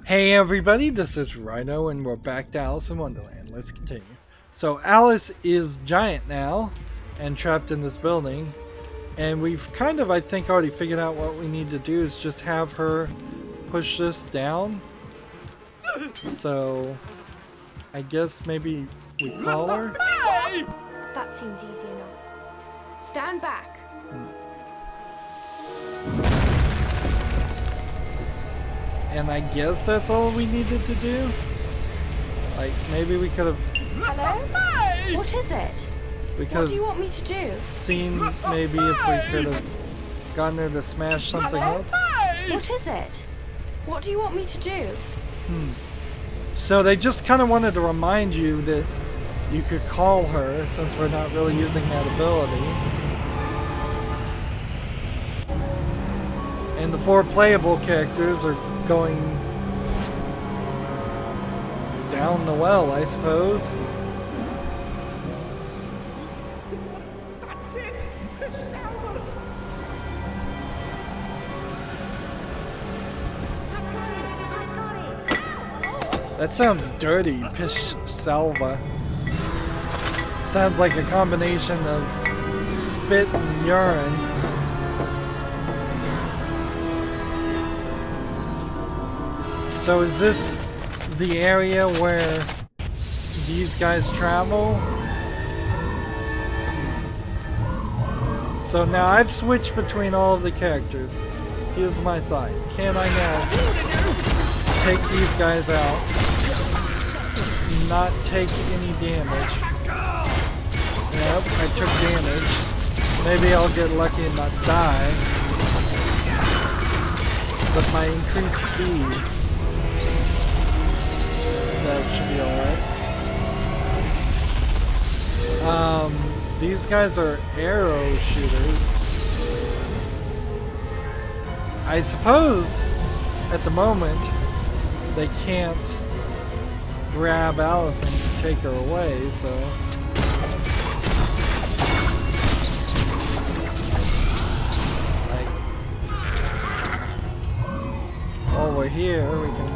Hey everybody, this is Rydo and we're back to Alice in Wonderland. Let's continue. So Alice is giant now and trapped in this building, and we've kind of, I think, already figured out what we need to do is just have her push this down. So I guess maybe we call her? That seems easy enough. Stand back. And I guess that's all we needed to do? Like, maybe we could have... Hello? What is it? What do you want me to do? Seen maybe if we could have gotten her to smash something else. What is it? What do you want me to do? So they just kind of wanted to remind you that you could call her since we're not really using that ability. And the 4 playable characters are going down the well, I suppose. That's it! Salva! I got it! That sounds dirty, pish salva. Sounds like a combination of spit and urine. So is this the area where these guys travel? So now I've switched between all of the characters. Here's my thought. Can I now take these guys out, not take any damage? Yep, I took damage. Maybe I'll get lucky and not die. But my increased speed, that should be alright. These guys are arrow shooters. I suppose at the moment they can't grab Alice and take her away, so like, while we're here we can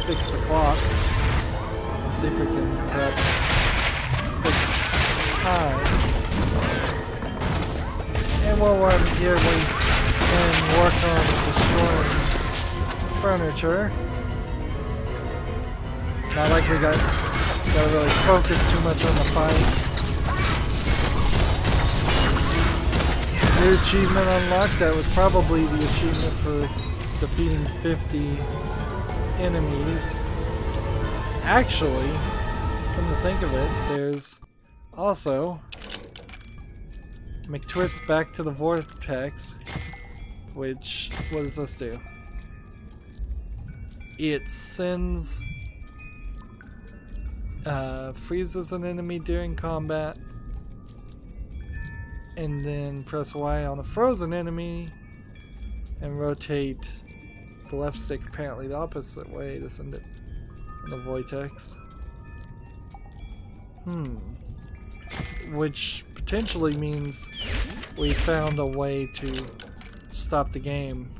fix the clock and see if we can perhaps fix time. And while we're here, we can work on destroying furniture. Not like we gotta really focus too much on the fight. New achievement unlocked. That was probably the achievement for defeating 50 enemies. Actually, come to think of it, there's also McTwist back to the vortex, which, what does this do? It sends, freezes an enemy during combat, and then press Y on a frozen enemy and rotate the left stick apparently the opposite way to send it in the vortex. Which potentially means we found a way to stop the game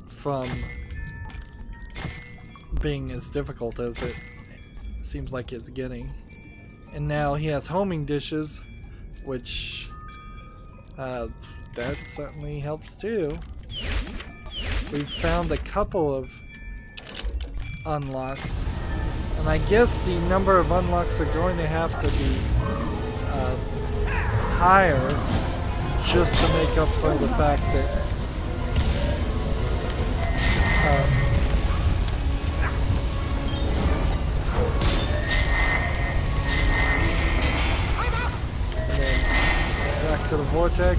from being as difficult as it seems like it's getting. And now he has homing dishes, which that certainly helps too. We've found a couple of unlocks, and I guess the number of unlocks are going to have to be higher just to make up for the fact that and then back to the vortex.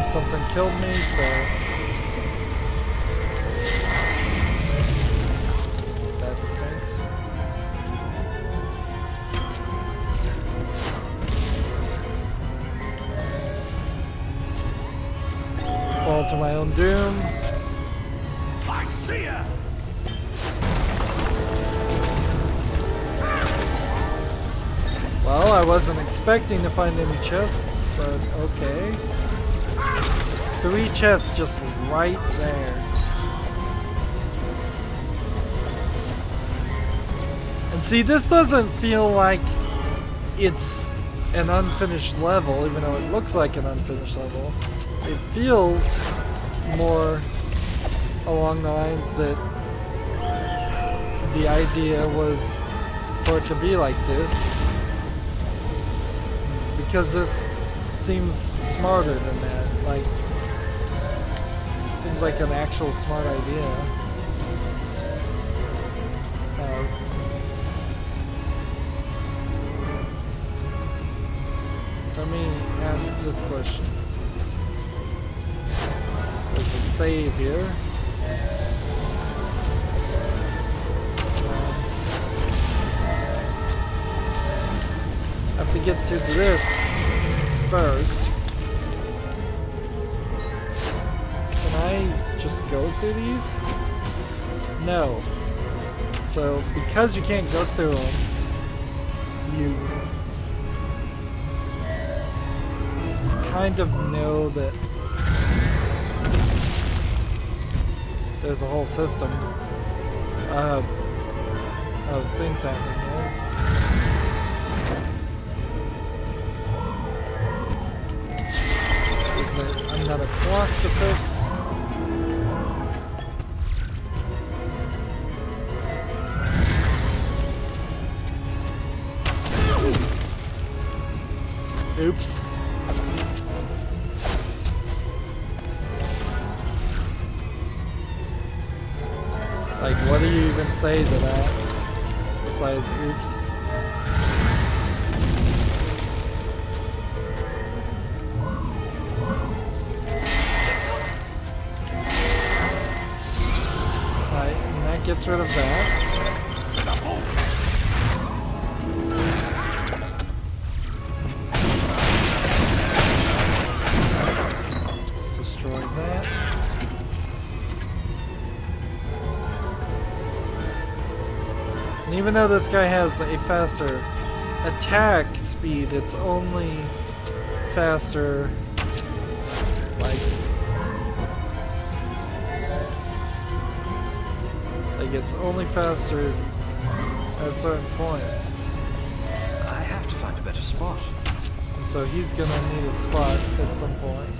Something killed me, so that stinks. Fall to my own doom. I see ya! Well, I wasn't expecting to find any chests, but okay. 3 chests just right there. And see, this doesn't feel like it's an unfinished level, even though it looks like an unfinished level. It feels more along the lines that the idea was for it to be like this. Because this seems smarter than that. Like, seems like an actual smart idea. Let me ask this question. There's a save here. I have to get to this first. Can I just go through these? No. So, because you can't go through them, you kind of know that there's a whole system of things happening here. Is there another clock to fix? Oops. Like, what do you even say to that? Besides, oops. Alright, and that gets rid of that. Just destroy that. And even though this guy has a faster attack speed, it's only faster, like it's only faster at a certain point. I have to find a better spot. And so he's gonna need a spot at some point.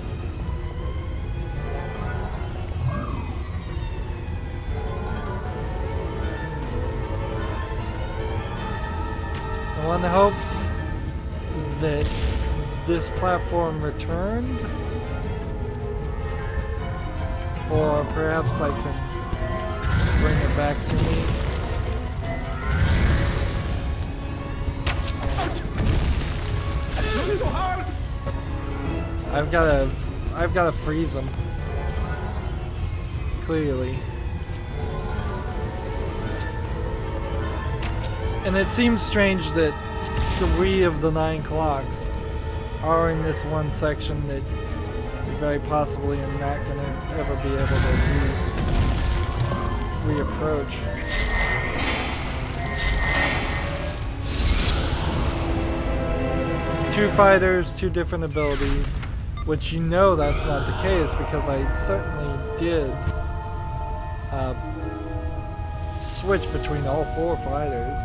One hopes that this platform returned, or perhaps I can bring it back to me. I've gotta freeze him. Clearly. And it seems strange that 3 of the 9 clocks are in this one section that you very possibly are not going to ever be able to reapproach. Two fighters, 2 different abilities, which you know that's not the case because I certainly did switch between all 4 fighters.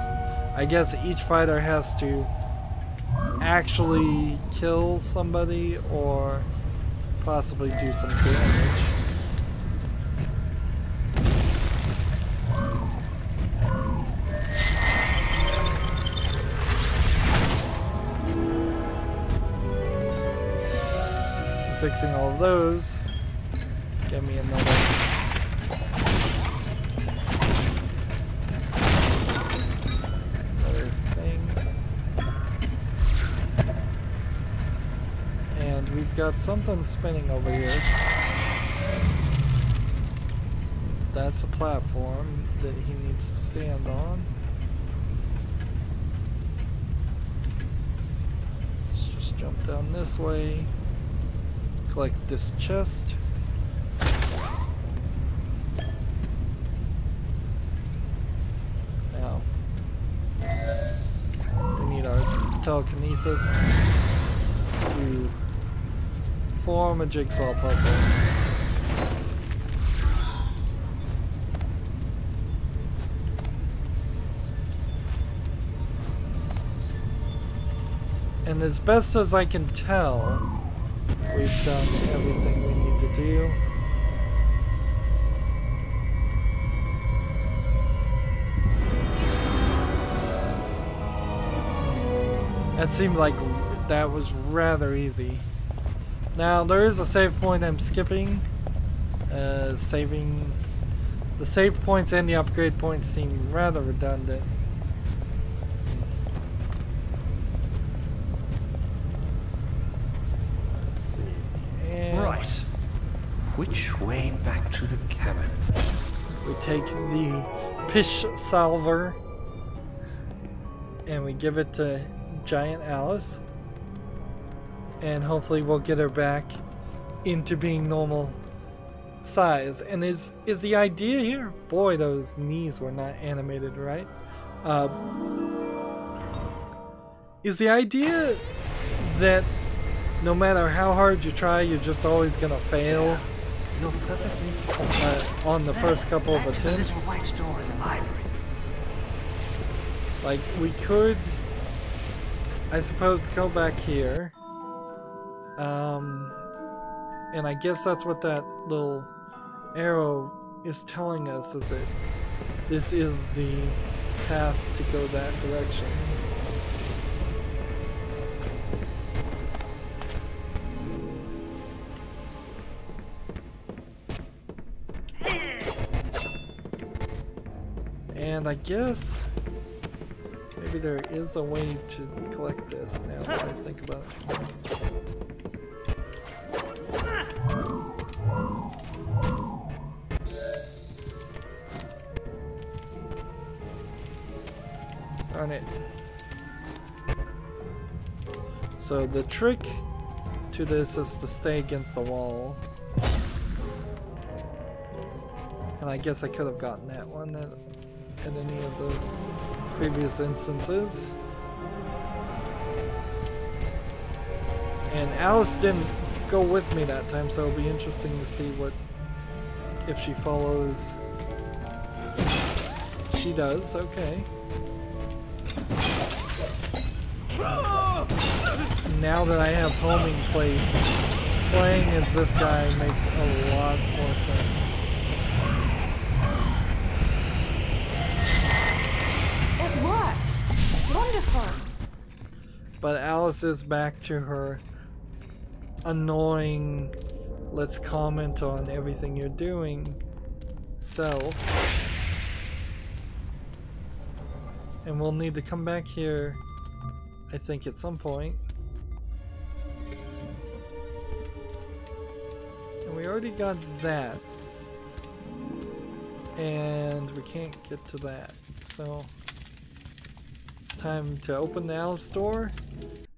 I guess each fighter has to actually kill somebody or possibly do some damage. Fixing all of those. Give me another. We've got something spinning over here. That's a platform that he needs to stand on. Let's just jump down this way. Collect this chest. Now, we need our enough telekinesis to form a jigsaw puzzle. And as best as I can tell, we've done everything we need to do. That seemed like that was rather easy. Now there is a save point I'm skipping. Saving the save points and the upgrade points seem rather redundant. Let's see. And Right. Which way back to the cabin? we take the pish salver and we give it to Giant Alice, and hopefully we'll get her back into being normal size. And is the idea here? Boy, those knees were not animated right. Is the idea that no matter how hard you try, you're just always gonna fail on the first couple of attempts? White door in the library. Like, we could, I suppose, go back here. And I guess that's what that little arrow is telling us, is that this is the path to go that direction. And I guess maybe there is a way to collect this now that I think about it. Darn it. So the trick to this is to stay against the wall. And I guess I could have gotten that one at any of those previous instances. And Alice didn't go with me that time, so it'll be interesting to see what, if she follows. She does, okay. Now that I have homing plates, playing as this guy makes a lot more sense. It worked! Wonderful! But Alice is back to her annoying, let's comment on everything you're doing self. And we'll need to come back here, I think, at some point. And we already got that. And we can't get to that. So it's time to open the Alice door.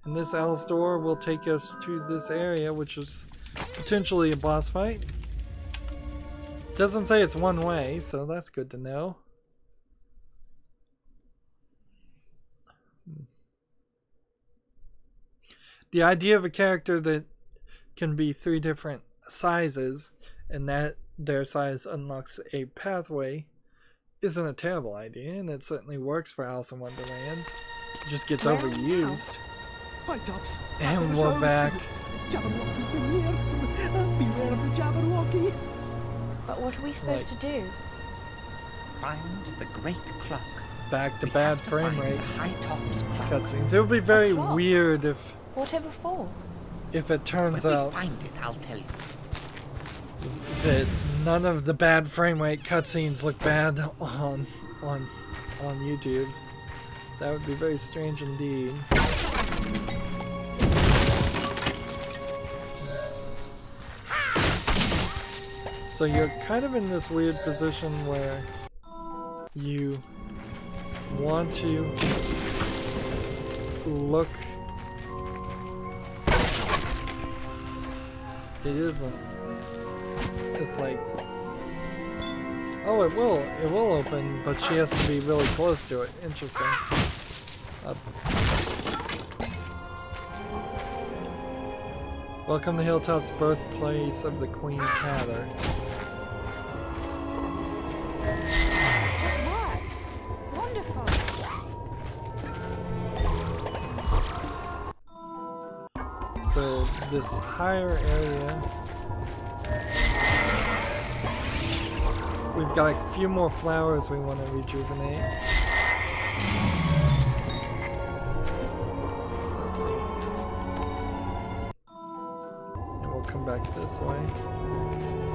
And this Alice door will take us to this area, which is potentially a boss fight. It doesn't say it's one way, so that's good to know. The idea of a character that can be 3 different sizes and that their size unlocks a pathway isn't a terrible idea, and it certainly works for Alice in Wonderland. It just gets overused. And we're back. Jabberwocky's the near. Beware of the Jabberwocky. But what are we supposed to do? Find the great clock. Back to bad frame rate High tops clock. cutscenes. It would be very weird if Whatever for? it turns When we out find it, I'll tell you. that none of the bad frame rate cutscenes look bad on YouTube. That would be very strange indeed. So you're kind of in this weird position where you want to look. It isn't. It's like, oh, it will open, but she has to be really close to it. Interesting. Welcome to Hilltop's birthplace of the Queen's Hatter. Wonderful. So this higher area, we've got a few more flowers we want to rejuvenate. Let's see. And we'll come back this way.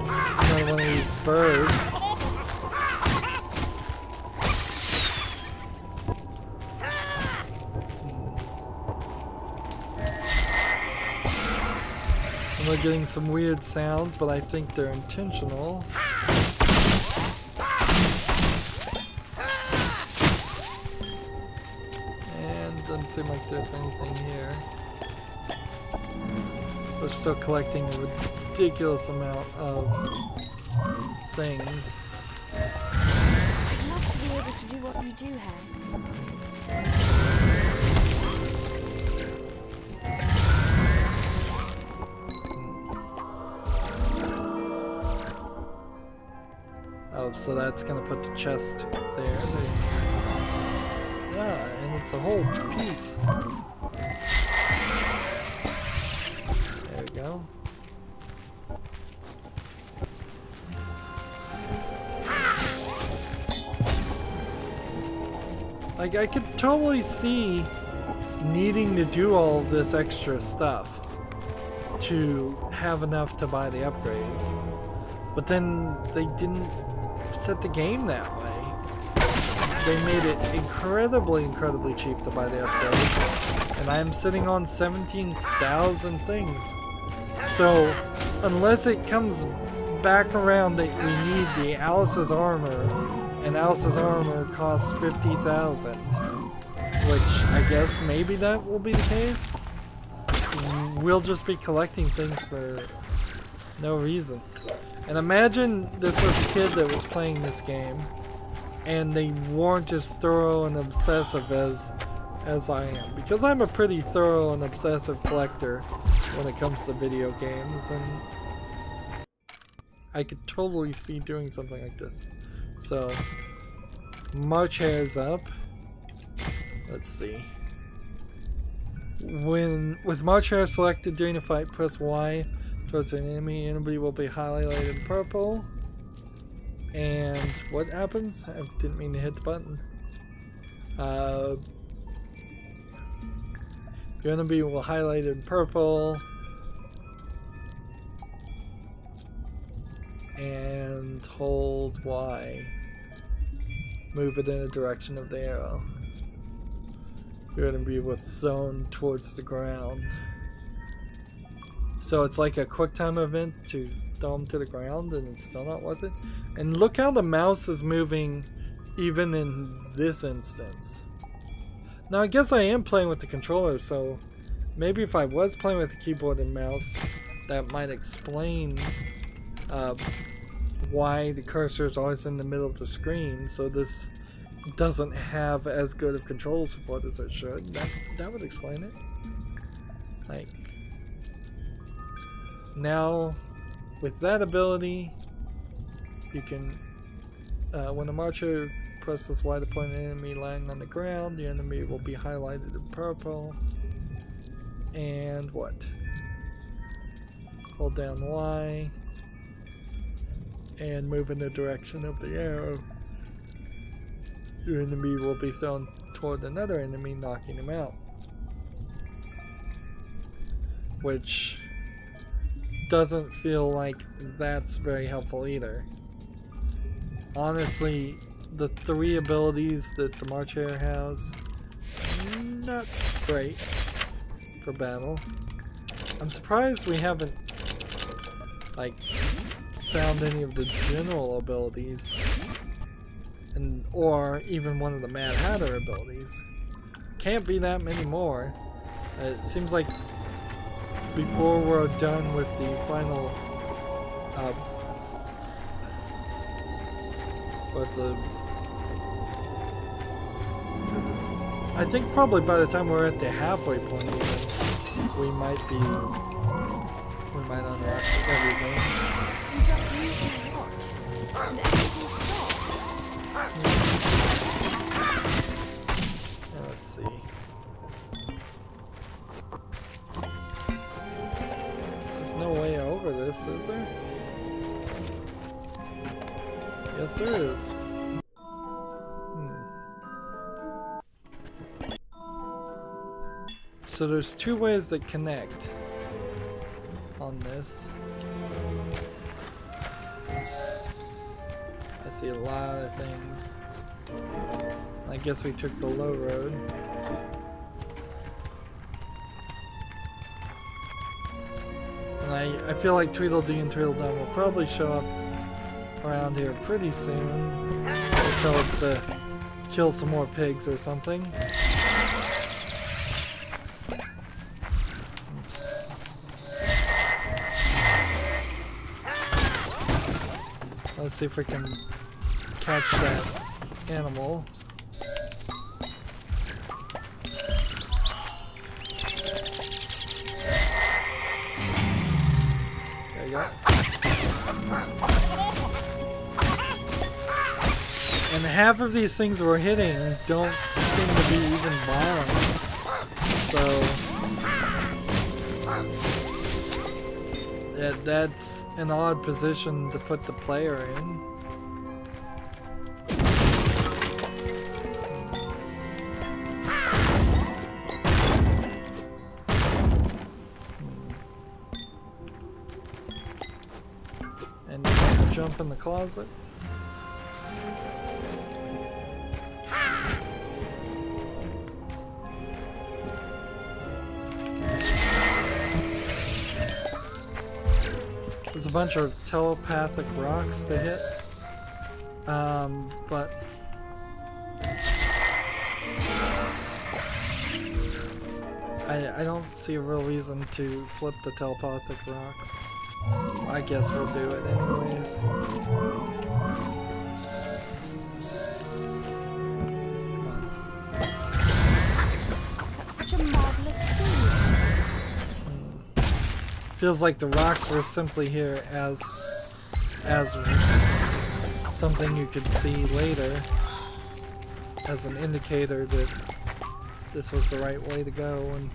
Another one of these birds. We're getting some weird sounds, but I think they're intentional. And doesn't seem like there's anything here. We're still collecting a ridiculous amount of things. I'd love to be able to do what you do here. Oh, so that's gonna put the chest there. Yeah, and it's a whole piece. There we go. Like, I could totally see needing to do all of this extra stuff to have enough to buy the upgrades. But then they didn't set the game that way. They made it incredibly cheap to buy the upgrades. And I'm sitting on 17,000 things. So, unless it comes back around that we need the Alice's armor, and Alice's armor costs 50,000, which I guess maybe that will be the case. We'll just be collecting things for no reason. And imagine this was a kid that was playing this game, and they weren't as thorough and obsessive as I am. Because I'm a pretty thorough and obsessive collector when it comes to video games, and I could totally see doing something like this. So, March Hare's up. Let's see. With March Hare selected during a fight, press Y towards an enemy. Enemy will be highlighted in purple. And what happens? I didn't mean to hit the button. Your enemy will highlight in purple. And hold Y. Move it in the direction of the arrow. Your enemy will thrown towards the ground. So it's like a quick time event to throw them to the ground, and it's still not worth it. And look how the mouse is moving even in this instance. Now I guess I am playing with the controller, so maybe if I was playing with the keyboard and mouse, that might explain why the cursor is always in the middle of the screen, so this doesn't have as good of control support as it should. That would explain it. Like, now with that ability, you can when the marcher presses Y to point an enemy lying on the ground, the enemy will be highlighted in purple. And what? Hold down Y and move in the direction of the arrow. Your enemy will be thrown toward another enemy, knocking him out. Which doesn't feel like that's very helpful either. Honestly, the three abilities that the March Hare has, not great for battle. I'm surprised we haven't like found any of the general abilities, or even one of the Mad Hatter abilities. Can't be that many more. It seems like before we're done with the final I think probably by the time we're at the halfway point even, we might be We might unlock everything. You just use your watch, and everything stops. Let's see. There's no way over this, is there? Yes, there is. So there's two ways that connect on this. I see a lot of things. I guess we took the low road. And I feel like Tweedledee and Tweedledum will probably show up around here pretty soon. They'll tell us to kill some more pigs or something. Let's see if we can catch that animal. There you go. And half of these things we're hitting don't seem to be even bombed. So that's an odd position to put the player in. And jump in the closet. There's a bunch of telepathic rocks to hit, but I don't see a real reason to flip the telepathic rocks. I guess we'll do it anyways. That's such a marvelous thing. Feels like the rocks were simply here as something you could see later, as an indicator that this was the right way to go. And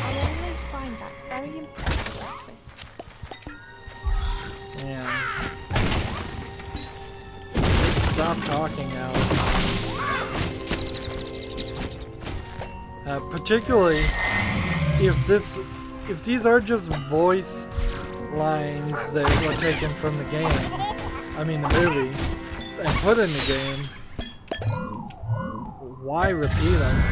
I'll always find that very impressive breakfast. man, stop talking, Alice. Particularly if these are just voice lines that were taken from the game, I mean the movie, and put in the game, why repeat them?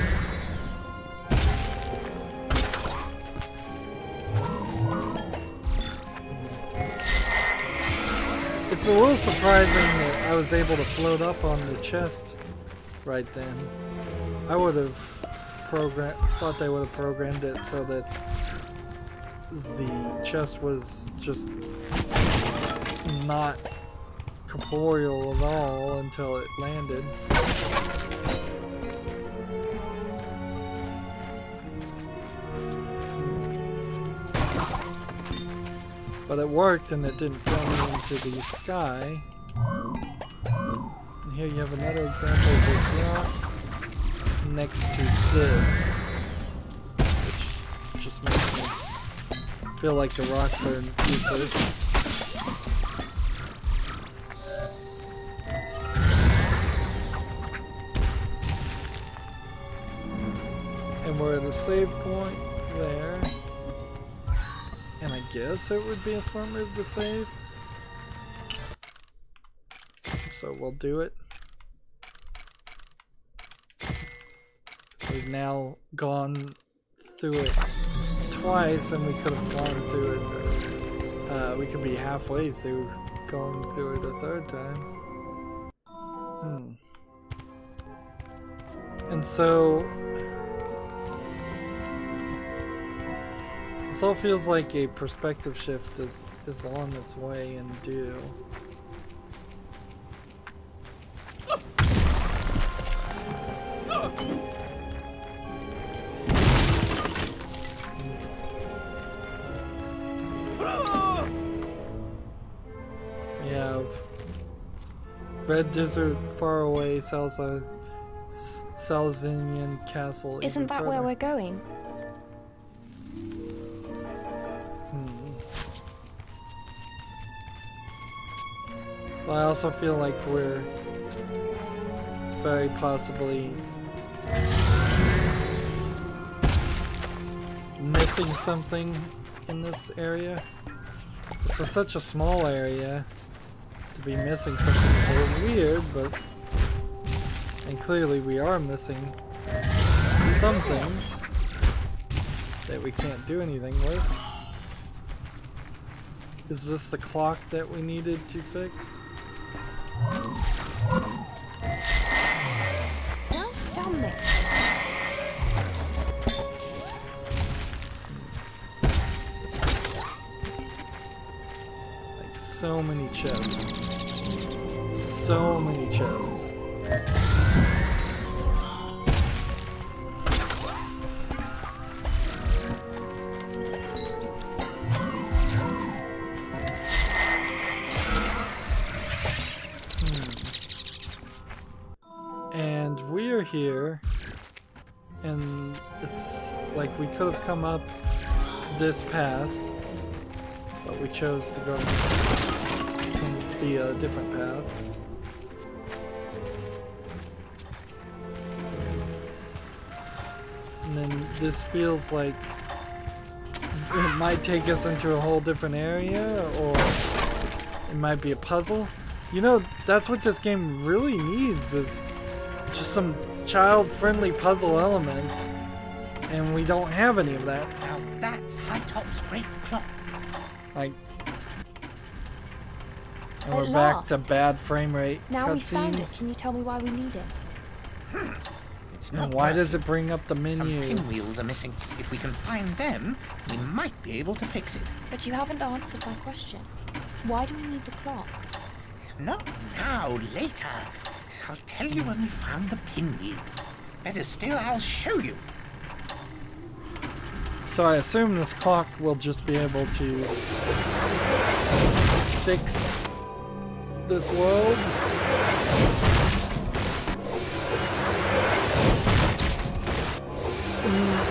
It's a little surprising that I was able to float up on the chest right then. I would have thought they would have programmed it so that the chest was just not corporeal at all until it landed. But it worked and it didn't throw me into the sky. And here you have another example of this rock next to this, which just makes me feel like the rocks are useless. And we're at a save point there. And I guess it would be a smart move to save. So we'll do it. We've now gone through it twice, and we could have gone through it. We could be halfway through going through it a third time. And so this all feels like a perspective shift is on its way and due. have Red Desert far away, Salzinian Castle. Isn't that where we're going? Well, I also feel like we're very possibly missing something in this area. This was such a small area. To be missing something is a little weird, but... And clearly we are missing some things that we can't do anything with. Is this the clock that we needed to fix? I've done this. Like so many chests. So many chests. And we're here, and it's like we could have come up this path, but we chose to go via a different path. And then this feels like it might take us into a whole different area, or it might be a puzzle. You know, that's what this game really needs, is just some child-friendly puzzle elements, and we don't have any of that. Now that's Hightop's great clock. Like, and At we're back to last. bad frame rate Now we found it. cutscenes. Can you tell me why we need it? It's And not why does working. it bring up the Some menu? pinwheels are missing. If we can find them, we might be able to fix it. But you haven't answered my question. Why do we need the clock? Not now, later. I'll tell you when we found the pinwheels. Better still, I'll show you. So I assume this clock will just be able to fix this world.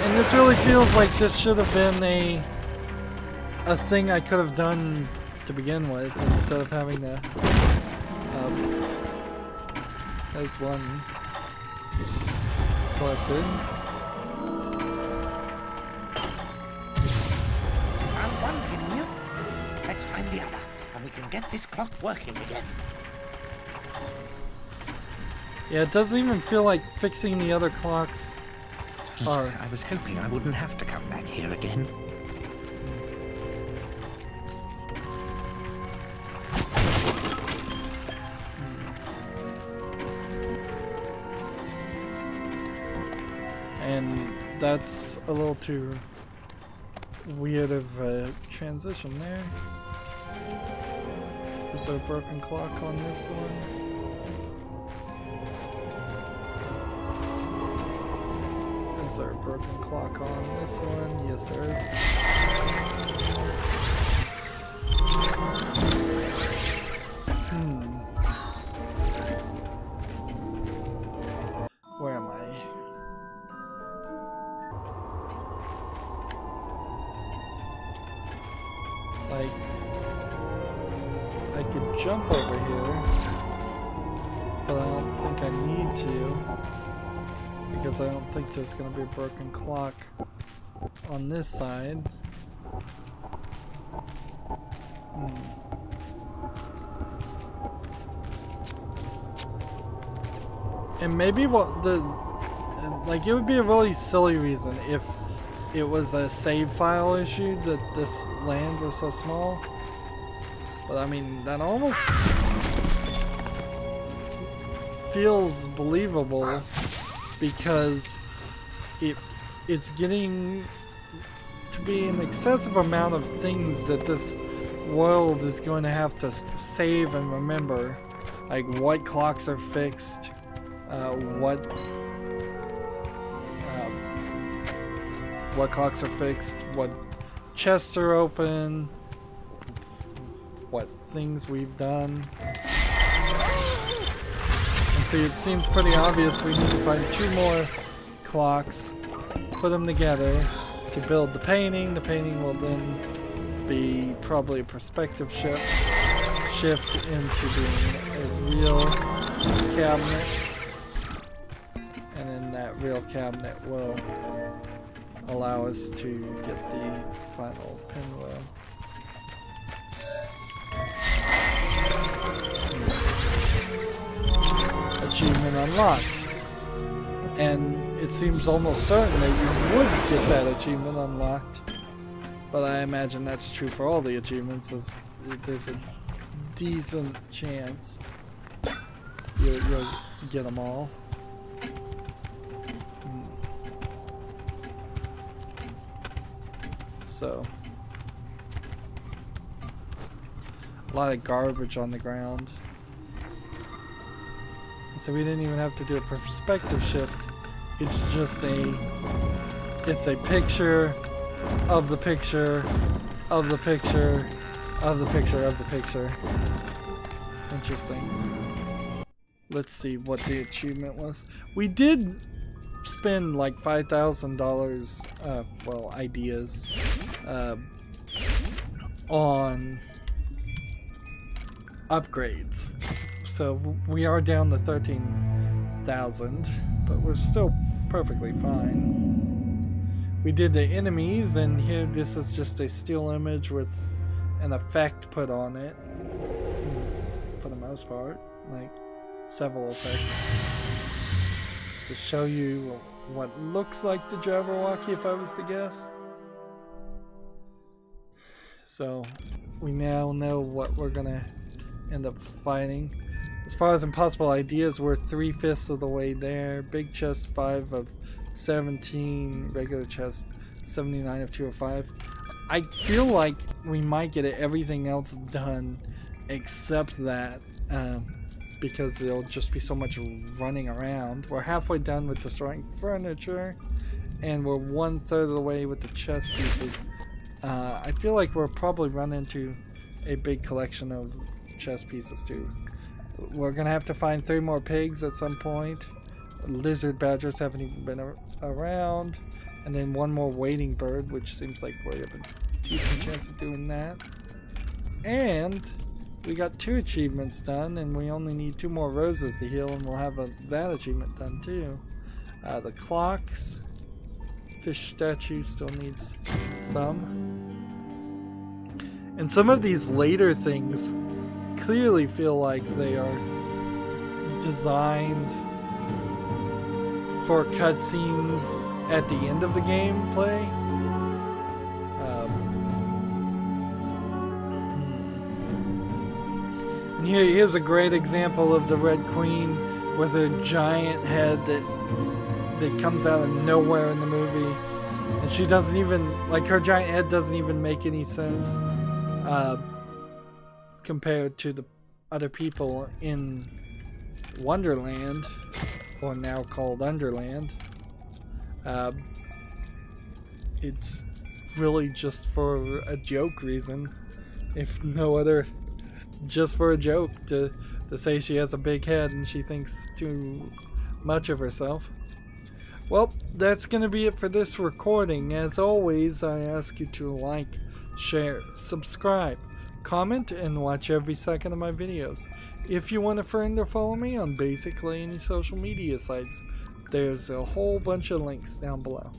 And this really feels like this should have been a thing I could have done to begin with, instead of having to as one collected. Found one pinwheel. Let's find the other, and we can get this clock working again. Yeah, it doesn't even feel like fixing the other clocks are. I was hoping I wouldn't have to come back here again. And that's a little too weird of a transition there. Is there a broken clock on this one? Is there a broken clock on this one? Yes, there is. Where am I? Like, I could jump over here, but I don't think I need to, because I don't think there's going to be a broken clock on this side. And maybe what like, it would be a really silly reason if it was a save file issue that this land was so small. But I mean, that almost feels believable, because it's getting to be an excessive amount of things that this world is going to have to save and remember. Like, what clocks are fixed, what clocks are fixed, what chests are open, what things we've done. And see, it seems pretty obvious we need to find 2 more clocks, put them together to build the painting. The painting will then be probably a perspective shift into being a real cabinet, and then that real cabinet will allow us to get the final pinwheel. Achievement unlocked. And it seems almost certain that you would get that achievement unlocked. But I imagine that's true for all the achievements, as there's a decent chance you'll get them all. So, a lot of garbage on the ground. And so we didn't even have to do a perspective shift. It's just a picture of the picture of the picture of the picture of the picture. Interesting. Let's see what the achievement was. We did spend like $5,000, well, ideas, on upgrades. So we are down to 13,000, but we're still perfectly fine. We did the enemies, and here this is just a still image with an effect put on it, for the most part, like several effects, to show you what looks like the Jabberwocky, if I was to guess. So we now know what we're gonna end up fighting. As far as impossible ideas, we're 3/5 of the way there. Big chest 5 of 17, regular chest 79 of 205. I feel like we might get everything else done except that, because there'll just be so much running around. We're halfway done with destroying furniture, and we're 1/3 of the way with the chess pieces. I feel like we'll probably run into a big collection of chess pieces too. We're gonna have to find 3 more pigs at some point. Lizard badgers haven't even been around, and then 1 more waiting bird, which seems like we have a decent chance of doing that. And we got 2 achievements done, and we only need 2 more roses to heal, and we'll have that achievement done too. The clocks, fish statue still needs some, and some of these later things clearly feel like they are designed for cutscenes at the end of the gameplay. And here's a great example of the Red Queen with a giant head that comes out of nowhere in the movie, and she doesn't even, like, her giant head doesn't even make any sense compared to the other people in Wonderland, or now called Underland. It's really just for a joke reason, if no other, just for a joke, to say she has a big head and she thinks too much of herself. Well, that's gonna be it for this recording. As always, I ask you to like, share, subscribe, comment, and watch every second of my videos. If you want a friend or follow me on basically any social media sites, there's a whole bunch of links down below.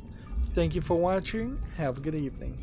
Thank you for watching. Have a good evening.